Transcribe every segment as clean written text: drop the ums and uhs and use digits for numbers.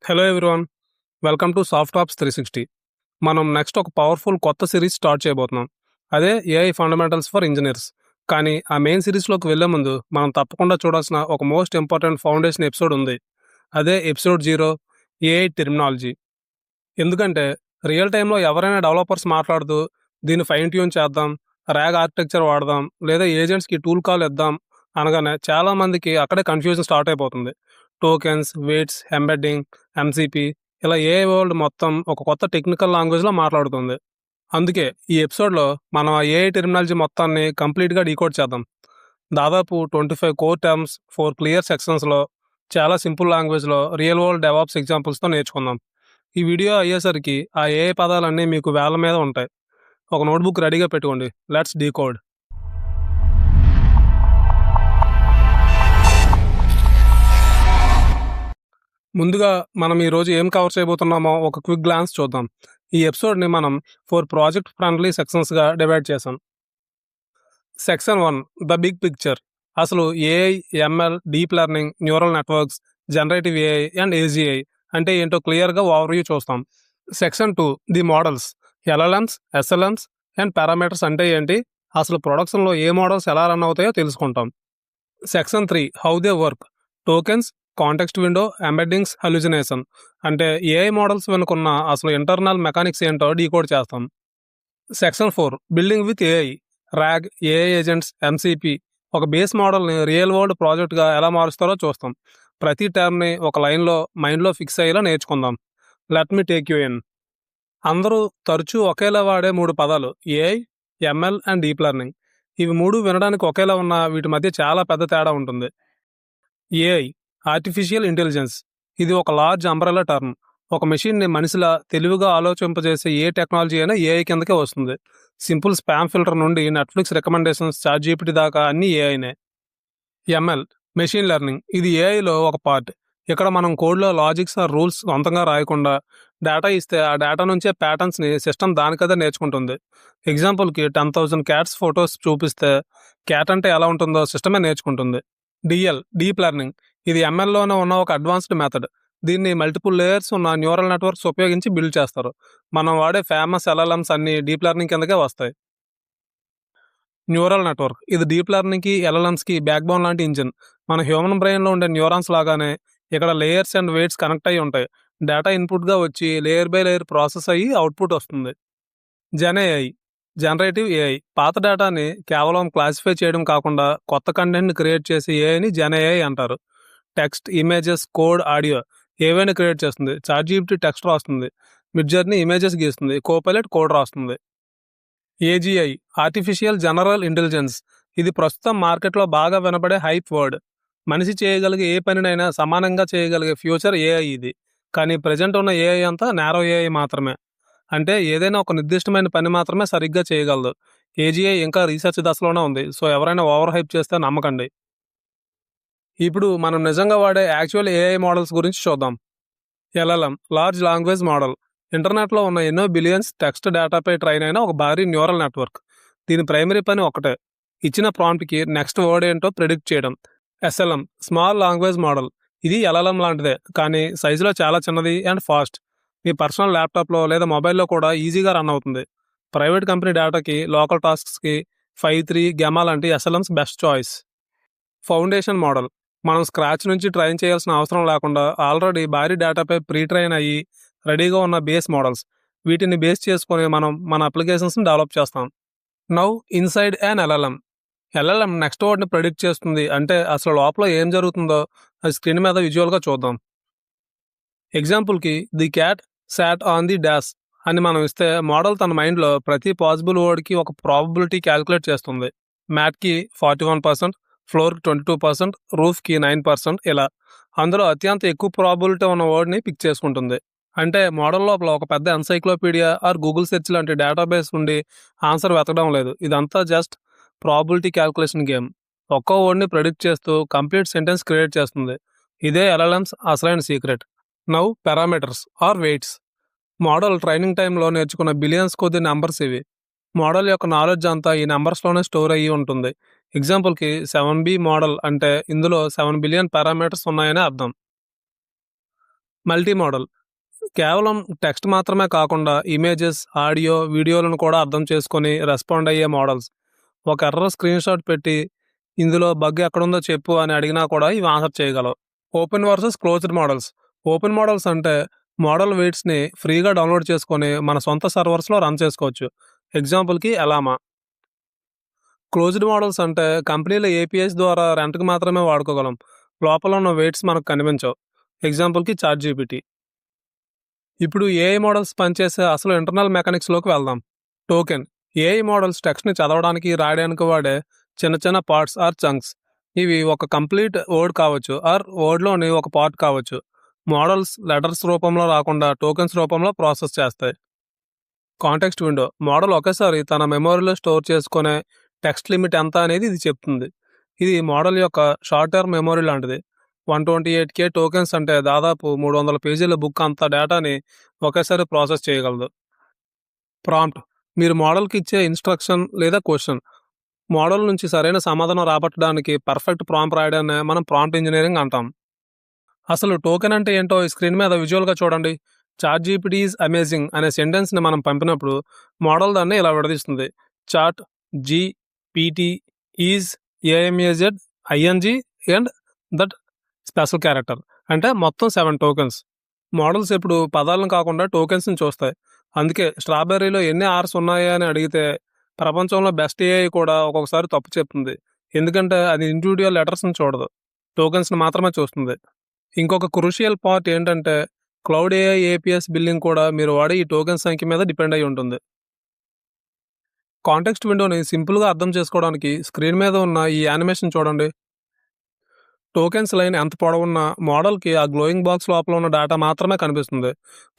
Hello everyone, welcome to Soft Ops 360. మనం next ఒక powerful కొత్త సిరీస్ స్టార్ట్ చేయబోతున్నాం. అదే ఏఐ ఫండమెంటల్స్ ఫర్ ఇంజనీర్స్. కానీ ఆ మెయిన్ సిరీస్లోకి వెళ్లే ముందు మనం తప్పకుండా చూడాల్సిన ఒక మోస్ట్ ఇంపార్టెంట్ ఫౌండేషన్ ఎపిసోడ్ ఉంది. అదే ఎపిసోడ్ 0, ఏఐ టెర్మినాలజీ. ఎందుకంటే రియల్ టైంలో ఎవరైనా డెవలపర్స్ మాట్లాడుతూ దీన్ని ఫైన్ ట్యూన్ చేద్దాం, ర్యాగ్ ఆర్కిటెక్చర్ వాడదాం, లేదా ఏజెంట్స్కి టూల్ కాల్ ఇద్దాం అనగానే చాలామందికి అక్కడే కన్ఫ్యూజన్ స్టార్ట్ అయిపోతుంది. టోకెన్స్, వెయిట్స్, ఎంబెడ్డింగ్, ఎంసీపీ, ఇలా ఏఐ వరల్డ్ మొత్తం ఒక కొత్త టెక్నికల్ లాంగ్వేజ్లో మాట్లాడుతుంది. అందుకే ఈ ఎపిసోడ్లో మనం ఆ ఏఐ టెర్మినాలజీ మొత్తాన్ని కంప్లీట్గా డీకోడ్ చేద్దాం. దాదాపు 25 కోర్ టర్మ్స్, 4 క్లియర్ సెక్షన్స్లో, చాలా సింపుల్ లాంగ్వేజ్లో రియల్ వరల్డ్ డెవాప్స్ ఎగ్జాంపుల్స్తో నేర్చుకుందాం. ఈ వీడియో అయ్యేసరికి ఆ ఏఐ పదాలన్నీ మీకు వేళ్ళ మీద ఉంటాయి. ఒక నోట్బుక్ రెడీగా పెట్టుకోండి. Let's decode. ముందుగా మనం ఈరోజు ఏం కవర్ చేయబోతున్నామో ఒక క్విక్ గ్లాన్స్ చూద్దాం. ఈ ఎపిసోడ్ని మనం 4 ప్రాజెక్ట్ ఫ్రెండ్లీ సెక్షన్స్గా డివైడ్ చేసాం. Section 1, the big picture. అసలు AI, ML, deep learning, neural networks, generative AI and AGI అంటే ఏంటో క్లియర్గా ఓవర్వ్యూ చూస్తాం. Section 2, the models. LLMs, SLMs and parameters అంటే ఏంటి, అసలు ప్రొడక్షన్లో ఏ మోడల్స్ ఎలా రన్ అవుతాయో తెలుసుకుంటాం. Section 3, how they work. Tokens, context window, embeddings, hallucination అంటే ఏఐ మోడల్స్ వెనుకున్న అసలు ఇంటర్నల్ మెకానిక్స్ ఏంటో డీకోడ్ చేస్తాం. Section 4, building with AI. RAG, AI agents, MCP ఒక బేస్ మోడల్ని రియల్ వరల్డ్ ప్రాజెక్ట్గా ఎలా మారుస్తారో చూస్తాం. ప్రతి టర్మ్ని ఒక లైన్లో మైండ్లో ఫిక్స్ అయ్యేలా నేర్చుకుందాం. Let me take you in. అందరూ తరచూ ఒకేలా వాడే 3 పదాలు AI, ML and deep learning. ఇవి 3 వినడానికి ఒకేలా ఉన్నా వీటి మధ్య చాలా పెద్ద తేడా ఉంటుంది. AI, artificial intelligence. ఇది ఒక లార్జ్ అంబ్రెల్లా టర్మ్. ఒక మెషిన్ని మనిషిలా తెలివిగా ఆలోచింపజేసే ఏ టెక్నాలజీ అయినా ఏఐ కిందకే వస్తుంది. సింపుల్ స్పామ్ ఫిల్టర్ నుండి నెట్ఫ్లిక్స్ రికమెండేషన్స్, చాట్‌జీపీటీ దాకా అన్నీ ఏఐనే. ML, machine learning. ఇది ఏఐలో ఒక పార్ట్. ఇక్కడ మనం కోడ్లో లాజిక్స్ ఆర్ రూల్స్ సొంతంగా రాయకుండా డేటా ఇస్తే ఆ డేటా నుంచే ప్యాటర్న్స్ని సిస్టమ్ దానికదే నేర్చుకుంటుంది. ఎగ్జాంపుల్కి 10,000 క్యాట్స్ ఫొటోస్ చూపిస్తే క్యాట్ అంటే ఎలా ఉంటుందో సిస్టమే నేర్చుకుంటుంది. DL, deep learning. ఇది ఎంఎల్లోనే ఉన్న ఒక అడ్వాన్స్డ్ మెథడ్. దీన్ని మల్టిపుల్ లేయర్స్ ఉన్న న్యూరల్ నెట్వర్క్స్ ఉపయోగించి బిల్డ్ చేస్తారు. మనం వాడే ఫేమస్ ఎల్ఎల్ఎమ్స్ అన్ని డీప్ లెర్నింగ్ కిందకే వస్తాయి. Neural network. ఇది డీప్ లెర్నింగ్కి, ఎల్ఎల్ఎమ్స్కి బ్యాక్ బోన్ లాంటి ఇంజిన్. మన హ్యూమన్ బ్రెయిన్లో ఉండే న్యూరాన్స్ లాగానే ఇక్కడ లేయర్స్ అండ్ వెయిట్స్ కనెక్ట్ అయ్యి ఉంటాయి. డేటా ఇన్పుట్గా వచ్చి లేయర్ బై లేయర్ ప్రాసెస్ అయ్యి అవుట్పుట్ వస్తుంది. GenAI, generative AI. పాత డేటాని కేవలం క్లాసిఫై చేయడం కాకుండా కొత్త కంటెంట్ని క్రియేట్ చేసే ఏఐని జెన్ఏఐ అంటారు. టెక్స్ట్, ఇమేజెస్, కోడ్, ఆడియో ఏవైనా క్రియేట్ చేస్తుంది. చాట్‌జీపీటీ టెక్స్ట్ రాస్తుంది, మిడ్జర్నీ ఇమేజెస్ గీస్తుంది, కోపైలట్ కోడ్ రాస్తుంది. AGI, artificial general intelligence. ఇది ప్రస్తుతం మార్కెట్లో బాగా వినపడే హైప్ వర్డ్. మనిషి చేయగలిగే ఏ పనినైనా సమానంగా చేయగలిగే ఫ్యూచర్ ఏఐ ఇది. కానీ ప్రజెంట్ ఉన్న ఏఐ అంతా నారో ఏఐ మాత్రమే. అంటే ఏదైనా ఒక నిర్దిష్టమైన పని మాత్రమే సరిగ్గా చేయగలదు. ఏజీఐ ఇంకా రీసెర్చ్ దశలోనే ఉంది, సో ఎవరైనా ఓవర్ హైప్ చేస్తే నమ్మకండి. ఇప్పుడు మనం నిజంగా వాడే యాక్చువల్ ఏఐ మోడల్స్ గురించి చూద్దాం. LLM, large language model. ఇంటర్నెట్లో ఉన్న ఎన్నో బిలియన్స్ టెక్స్ట్ డేటాపై ట్రైన్ అయిన ఒక భారీ న్యూరల్ నెట్వర్క్. దీని ప్రైమరీ పని ఒకటే, ఇచ్చిన ప్రాంప్ట్కి నెక్స్ట్ వర్డ్ ఏంటో ప్రిడిక్ట్ చేయడం. SLM, small language model. ఇది ఎల్ఎల్ఎం లాంటిదే, కానీ సైజులో చాలా చిన్నది అండ్ ఫాస్ట్. మీ పర్సనల్ ల్యాప్టాప్లో లేదా మొబైల్లో కూడా ఈజీగా రన్ అవుతుంది. ప్రైవేట్ కంపెనీ డేటాకి, లోకల్ టాస్క్స్కి 5.3, గెమా లాంటి ఎస్ఎల్ఎమ్స్ బెస్ట్ చాయిస్. Foundation model. మనం స్క్రాచ్ నుంచి ట్రైన్ చేయాల్సిన అవసరం లేకుండా ఆల్రెడీ భారీ డేటాపై ప్రీ ట్రైన్ అయ్యి రెడీగా ఉన్న బేస్ మోడల్స్. వీటిని బేస్ చేసుకొని మనం మన అప్లికేషన్స్ని డెవలప్ చేస్తాం. Now inside an LLM. LLM next వర్డ్ని ప్రెడిక్ట్ చేస్తుంది. అంటే అసలు లోపల ఏం జరుగుతుందో అది స్క్రీన్ మీద విజువల్గా చూద్దాం. ఎగ్జాంపుల్కి the cat sat on the dash అని మనం ఇస్తే మోడల్ తన మైండ్లో ప్రతి పాసిబుల్ వర్డ్కి ఒక ప్రాబబిలిటీ క్యాలిక్యులేట్ చేస్తుంది. మ్యాట్కి 41%, ఫ్లోర్కి 22%, రూఫ్కి 9%, ఇలా. అందులో అత్యంత ఎక్కువ ప్రాబబిలిటీ ఉన్న వర్డ్ని పిక్ చేసుకుంటుంది. అంటే మోడల్ లోపల ఒక పెద్ద ఎన్సైక్లోపీడియా ఆర్ గూగుల్ సెర్చ్ లాంటి డేటాబేస్ ఉండి ఆన్సర్ వెతకడం లేదు. ఇదంతా జస్ట్ ప్రాబబిలిటీ క్యాల్కులేషన్ గేమ్. ఒక్కో వర్డ్ని ప్రెడిక్ట్ చేస్తూ కంప్లీట్ సెంటెన్స్ క్రియేట్ చేస్తుంది. ఇదే ఎల్ఎల్ఎమ్స్ అసలైన secret. Now parameters or weights. Model training టైంలో నేర్చుకున్న బిలియన్స్ కొద్ది నెంబర్స్ ఇవి. మోడల్ యొక్క నాలెడ్జ్ అంతా ఈ నెంబర్స్లోనే స్టోర్ అయ్యి ఉంటుంది. ఎగ్జాంపుల్కి 7B మోడల్ అంటే ఇందులో 7 బిలియన్ పారామీటర్స్ ఉన్నాయని అర్థం. మల్టీ మోడల్ కేవలం టెక్స్ట్ మాత్రమే కాకుండా ఇమేజెస్, ఆడియో, వీడియోలను కూడా అర్థం చేసుకొని రెస్పాండ్ అయ్యే మోడల్స్. ఒక ఎర్రర్ స్క్రీన్ షాట్ పెట్టి ఇందులో బగ్ ఎక్కడుందో చెప్పు అని అడిగినా కూడా ఇవి ఆన్సర్ చేయగలవు. Open versus closed models. Open models అంటే మోడల్ వెయిట్స్ని ఫ్రీగా డౌన్లోడ్ చేసుకొని మన సొంత సర్వర్స్లో రన్ చేసుకోవచ్చు. ఎగ్జాంపుల్కి ఎలామా. క్లోజ్డ్ మోడల్స్ అంటే కంపెనీల ఏపీఎస్ ద్వారా రెంట్కి మాత్రమే వాడుకోగలం. లోపల ఉన్న వెయిట్స్ మనకు కనిపించవు. ఎగ్జాంపుల్కి చాట్ జీపీటీ. ఇప్పుడు ఏఐ మోడల్స్ పనిచేసే అసలు ఇంటర్నల్ మెకానిక్స్లోకి వెళ్దాం. టోకెన్. ఏఐ మోడల్స్ టెక్స్ట్ని చదవడానికి, రాయడానికి వాడే చిన్న చిన్న పార్ట్స్ ఆర్ చంక్స్. ఇవి ఒక కంప్లీట్ వర్డ్ కావచ్చు ఆర్ వర్డ్లోని ఒక పార్ట్ కావచ్చు. మోడల్స్ లెటర్స్ రూపంలో రాకుండా టోకెన్స్ రూపంలో ప్రాసెస్ చేస్తాయి. Context window. మోడల్ ఒకేసారి తన మెమొరీలో స్టోర్ చేసుకునే టెక్స్ట్ లిమిట్ ఎంత అనేది ఇది చెప్తుంది. ఇది మోడల్ యొక్క షార్ట్ టర్మ్ మెమొరీ లాంటిది. 128K టోకెన్స్ అంటే దాదాపు 300 పేజీల బుక్ అంత డేటాని ఒకేసారి ప్రాసెస్ చేయగలదు. ప్రాంప్ట్. మీరు మోడల్కి ఇచ్చే ఇన్స్ట్రక్షన్ లేదా క్వశ్చన్. మోడల్ నుంచి సరైన సమాధానం రాబట్టడానికి పర్ఫెక్ట్ ప్రాంప్ట్ రాయడాన్ని మనం ప్రాంప్ట్ ఇంజనీరింగ్ అంటాం. అసలు టోకెన్ అంటే ఏంటో ఈ స్క్రీన్ మీద విజువల్గా చూడండి. చాట్ జీపీటీ ఈజ్ అమేజింగ్ అనే సెంటెన్స్ని మనం పంపినప్పుడు మోడల్ దాన్ని ఇలా విడదీస్తుంది. ChatGPT is AMAZ ING and that special character అంటే మొత్తం 7 టోకెన్స్. మోడల్స్ ఇప్పుడు పదాలను కాకుండా టోకెన్స్ని చూస్తాయి. అందుకే స్ట్రాబెర్రీలో ఎన్ని ఆర్స్ ఉన్నాయా అని అడిగితే ప్రపంచంలో బెస్ట్ ఏఐ కూడా ఒక్కొక్కసారి తప్పు చెప్తుంది. ఎందుకంటే అది ఇండివిజువల్ లెటర్స్ని చూడదు, టోకెన్స్ని మాత్రమే చూస్తుంది. ఇంకొక క్రూషియల్ పార్ట్ ఏంటంటే క్లౌడ్ ఏఐ ఏపీఎస్ బిల్లింగ్ కూడా మీరు వాడే ఈ టోకెన్ సంఖ్య మీద డిపెండ్ అయి ఉంటుంది. కాంటెక్స్ట్ విండోని సింపుల్గా అర్థం చేసుకోవడానికి స్క్రీన్ మీద ఉన్న ఈ యానిమేషన్ చూడండి. టోకెన్స్ లైన్ ఎంత పొడవున్నా మోడల్కి ఆ గ్లోయింగ్ బాక్స్ లోపల ఉన్న డేటా మాత్రమే కనిపిస్తుంది.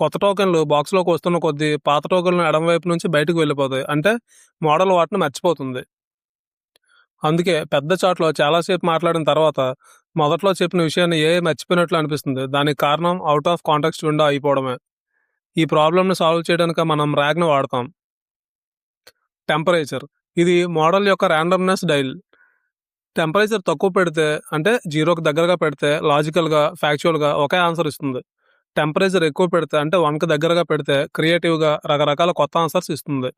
కొత్త టోకెన్లు బాక్స్లోకి వస్తున్న కొద్దీ పాత టోకెన్లు ఎడమవైపు నుంచి బయటకు వెళ్ళిపోతాయి. అంటే మోడల్ వాటిని మర్చిపోతుంది. అందుకే పెద్ద చాట్లో చాలాసేపు మాట్లాడిన తర్వాత మొదట్లో చెప్పిన విషయాన్ని మర్చిపోయినట్లు అనిపిస్తుంది. దానికి కారణం అవుట్ ఆఫ్ కాంటెక్స్ట్ విండో అయిపోవడమే. ఈ ప్రాబ్లమ్ని సాల్వ్ చేయడానికి మనం ర్యాగ్ని వాడతాం. టెంపరేచర్. ఇది మోడల్ యొక్క ర్యాండమ్నెస్ డైల్. టెంపరేచర్ తక్కువ పెడితే అంటే 0కి దగ్గరగా పెడితే లాజికల్గా, ఫ్యాక్చువల్గా ఒకే ఆన్సర్ ఇస్తుంది. టెంపరేచర్ ఎక్కువ పెడితే అంటే 1కి దగ్గరగా పెడితే క్రియేటివ్గా రకరకాల కొత్త ఆన్సర్స్ ఇస్తుంది.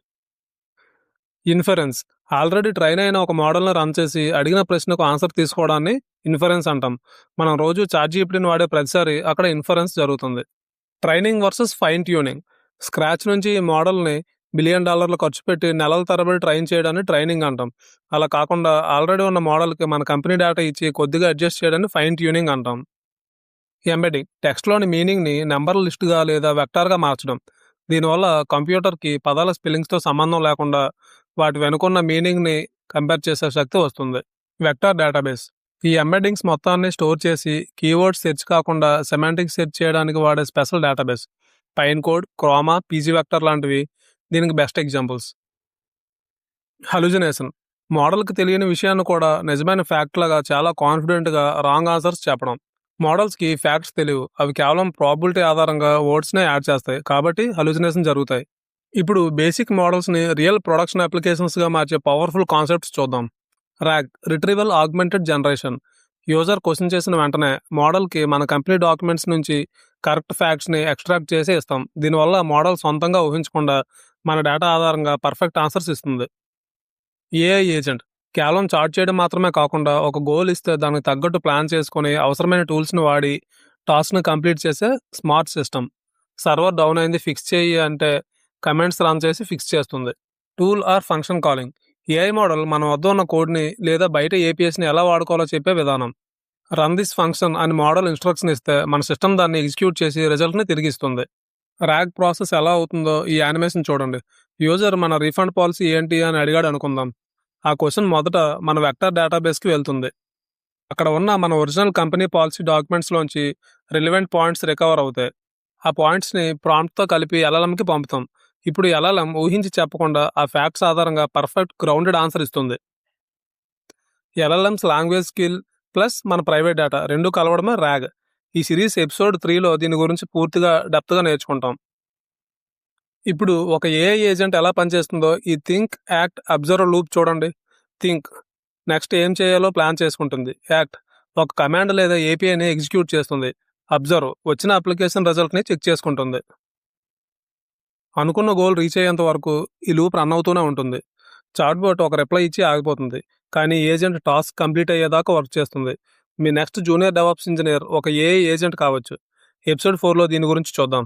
ఇన్ఫరెన్స్. ఆల్రెడీ ట్రైన్ అయిన ఒక మోడల్ని రన్ చేసి అడిగిన ప్రశ్నకు ఆన్సర్ తీసుకోవడాన్ని ఇన్ఫరెన్స్ అంటాం. మనం రోజు చాట్ జీపీటీని వాడే ప్రతిసారి అక్కడ ఇన్ఫరెన్స్ జరుగుతుంది. Training versus fine tuning. Scratch నుంచి ఈ మోడల్ని $1 బిలియన్ ఖర్చు పెట్టి నెలల తరబడి ట్రైన్ చేయడాన్ని ట్రైనింగ్ అంటాం. అలా కాకుండా ఆల్రెడీ ఉన్న మోడల్కి మన కంపెనీ డేటా ఇచ్చి కొద్దిగా అడ్జస్ట్ చేయడాన్ని ఫైన్ ట్యూనింగ్ అంటాం. ఎంబెడింగ్. టెక్స్ట్లోని మీనింగ్ని నెంబర్ లిస్ట్గా లేదా వెక్టార్గా మార్చడం. దీనివల్ల కంప్యూటర్కి పదాల స్పెల్లింగ్స్తో సంబంధం లేకుండా వాటి వెనుకున్న మీనింగ్ని కంపేర్ చేసే శక్తి వస్తుంది. Vector database. ఈ ఎంబెడింగ్స్ మొత్తాన్ని స్టోర్ చేసి కీవర్డ్ సెర్చ్ కాకుండా సెమాంటిక్ సెర్చ్ చేయడానికి వాడే special database. Pine code, Croma, PG vector లాంటివి దీనికి బెస్ట్ ఎగ్జాంపుల్స్. హలుజినేషన్. మోడల్కి తెలియని విషయాన్ని కూడా నిజమైన ఫ్యాక్ట్ లాగా చాలా కాన్ఫిడెంట్గా రాంగ్ ఆన్సర్స్ చెప్పడం. మోడల్స్కి ఫ్యాక్ట్స్ తెలియవు, అవి కేవలం ప్రాబిలిటీ ఆధారంగా వర్డ్స్నే యాడ్ చేస్తాయి, కాబట్టి హలుజినేషన్ జరుగుతాయి. ఇప్పుడు బేసిక్ మోడల్స్ని రియల్ ప్రొడక్షన్ అప్లికేషన్స్గా మార్చే పవర్ఫుల్ కాన్సెప్ట్స్ చూద్దాం. Rag, retrieval augmented generation. User question చేసిన వెంటనే మోడల్కి మన కంపెనీ డాక్యుమెంట్స్ నుంచి కరెక్ట్ ఫ్యాక్ట్స్ని ఎక్స్ట్రాక్ట్ చేసి ఇస్తాం. దీనివల్ల మోడల్ సొంతంగా ఊహించకుండా మన డేటా ఆధారంగా పర్ఫెక్ట్ ఆన్సర్స్ ఇస్తుంది. AI agent. కేవలం చాట్ చేయడం మాత్రమే కాకుండా ఒక గోల్ ఇస్తే దానికి తగ్గట్టు ప్లాన్ చేసుకొని అవసరమైన టూల్స్ని వాడి టాస్క్ని కంప్లీట్ చేసే స్మార్ట్ సిస్టమ్. సర్వర్ డౌన్ అయింది ఫిక్స్ చేయి అంటే కమెంట్స్ రన్ చేసి ఫిక్స్ చేస్తుంది. Tool or function calling. AI model మన వద్ద ఉన్న కోడ్ని లేదా బయట ఏపీఎస్ని ఎలా వాడుకోవాలో చెప్పే విధానం. రన్ దిస్ ఫంక్షన్ అని మోడల్ ఇన్స్ట్రక్షన్ ఇస్తే మన సిస్టమ్ దాన్ని ఎగ్జిక్యూట్ చేసి రిజల్ట్ని తిరిగిస్తుంది. ర్యాగ్ ప్రాసెస్ ఎలా అవుతుందో ఈ యానిమేషన్ చూడండి. యూజర్ మన రీఫండ్ పాలసీ ఏంటి అని అడిగాడు అనుకుందాం. ఆ క్వశ్చన్ మొదట మన వెక్టర్ డేటాబేస్కి వెళ్తుంది. అక్కడ ఉన్న మన ఒరిజినల్ కంపెనీ పాలసీ డాక్యుమెంట్స్లోంచి రిలవెంట్ పాయింట్స్ రికవర్ అవుతాయి. ఆ పాయింట్స్ని ప్రాంప్ట్తో కలిపి ఎల్ఎల్ఎంకి పంపుతాం. ఇప్పుడు ఎల్ఎల్ఎం ఊహించి చెప్పకుండా ఆ ఫ్యాక్ట్స్ ఆధారంగా పర్ఫెక్ట్ గ్రౌండెడ్ ఆన్సర్ ఇస్తుంది. ఎల్ఎల్ఎంస్ లాంగ్వేజ్ స్కిల్ ప్లస్ మన ప్రైవేట్ డేటా రెండు కలవడమే ర్యాగ్. ఈ సిరీస్ ఎపిసోడ్ 3లో దీని గురించి పూర్తిగా డెప్త్గా నేర్చుకుంటాం. ఇప్పుడు ఒక ఏఐ ఏజెంట్ ఎలా పనిచేస్తుందో ఈ థింక్, యాక్ట్, అబ్జర్వ్ లూప్ చూడండి. థింక్, నెక్స్ట్ ఏం చేయాలో ప్లాన్ చేసుకుంటుంది. యాక్ట్, ఒక కమాండ్ లేదా ఏపీఐని ఎగ్జిక్యూట్ చేస్తుంది. అబ్జర్వ్ వచ్చిన అప్లికేషన్ రిజల్ట్ని చెక్ చేసుకుంటుంది. అనుకున్న గోల్ రీచ్ అయ్యేంత వరకు ఈ లూప్ రన్ అవుతూనే ఉంటుంది. చాట్‌బోట్ ఒక రిప్లై ఇచ్చి ఆగిపోతుంది. కానీ ఏజెంట్ టాస్క్ కంప్లీట్ అయ్యేదాకా వర్క్ చేస్తుంది. మీ నెక్స్ట్ జూనియర్ డెవాప్స్ ఇంజినియర్ ఒక ఏఐ ఏజెంట్ కావచ్చు. ఎపిసోడ్ 4లో దీని గురించి చూద్దాం.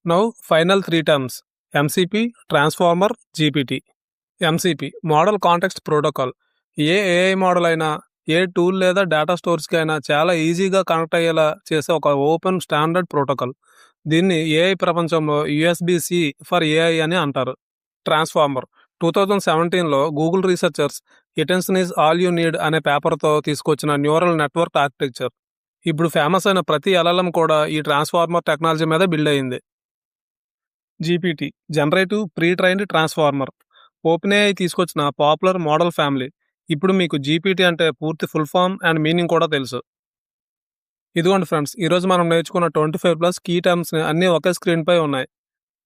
Now final 3 terms: MCP, transformer, GPT. MCP model context protocol. ఏ ఏఐ మోడల్ అయినా, ఏ టూల్ లేదా డేటా స్టోర్స్కి అయినా చాలా ఈజీగా కనెక్ట్ అయ్యేలా చేసే ఒక ఓపెన్ స్టాండర్డ్ ప్రోటోకాల్. దీన్ని ఏఐ ప్రపంచంలో యూఎస్బిసి ఫర్ ఏఐ అని అంటారు. ట్రాన్స్ఫార్మర్ 2017లో Google researchers attention is all you need అనే పేపర్తో తీసుకొచ్చిన న్యూరల్ నెట్వర్క్ ఆర్కిటెక్చర్. ఇప్పుడు ఫేమస్ అయిన ప్రతి ఎల్ఎల్ఎం కూడా ఈ ట్రాన్స్ఫార్మర్ టెక్నాలజీ మీద బిల్డ్ అయింది. GPT generative pre trained transformer. OpenAI తీసుకొచ్చిన పాపులర్ మోడల్ ఫ్యామిలీ. ఇప్పుడు మీకు జీపీటీ అంటే పూర్తి ఫుల్ ఫామ్ అండ్ మీనింగ్ కూడా తెలుసు. ఇదిగోండి ఫ్రెండ్స్, ఈరోజు మనం నేర్చుకున్న 25+ కీ టర్మ్స్ అన్నీ ఒకే స్క్రీన్పై ఉన్నాయి.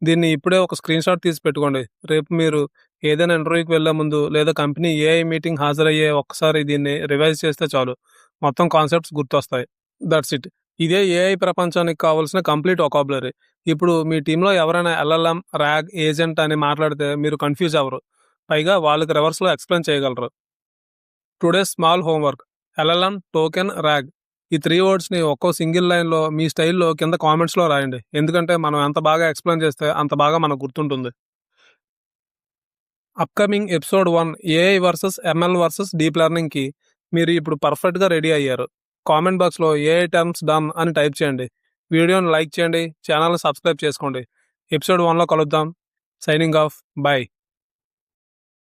దీన్ని ఇప్పుడే ఒక స్క్రీన్ షాట్ తీసి పెట్టుకోండి. రేపు మీరు ఏదైనా ఇంటర్వ్యూకి వెళ్లే ముందు లేదా కంపెనీ ఏఐ మీటింగ్ హాజరయ్యే ఒక్కసారి దీన్ని రివైజ్ చేస్తే చాలు, మొత్తం కాన్సెప్ట్స్ గుర్తొస్తాయి. That's it. ఇదే ఏఐ ప్రపంచానికి కావాల్సిన కంప్లీట్ వొకాబులరీ. ఇప్పుడు మీ టీంలో ఎవరైనా ఎల్ఎల్ఎం, ర్యాగ్, ఏజెంట్ అని మాట్లాడితే మీరు కన్ఫ్యూజ్ అవ్వరు. పైగా వాళ్ళకి రివర్స్లో ఎక్స్ప్లెయిన్ చేయగలరు. Today small homework: LLM, token, rag. ఈ 3 వర్డ్స్ని ఒక్కో సింగిల్ లైన్లో మీ స్టైల్లో కింద కామెంట్స్లో రాయండి. ఎందుకంటే మనం ఎంత బాగా ఎక్స్ప్లెయిన్ చేస్తే అంత బాగా మనకు గుర్తుంటుంది. Upcoming episode 1 AI versus ML versus deep లెర్నింగ్కి మీరు ఇప్పుడు పర్ఫెక్ట్గా రెడీ అయ్యారు. కామెంట్ బాక్స్లో ఏఐ టర్మ్స్ డన్ అని టైప్ చేయండి. వీడియోని లైక్ చేయండి, ఛానల్ని సబ్స్క్రైబ్ చేసుకోండి. ఎపిసోడ్ 1లో కలుద్దాం. Signing off. బై.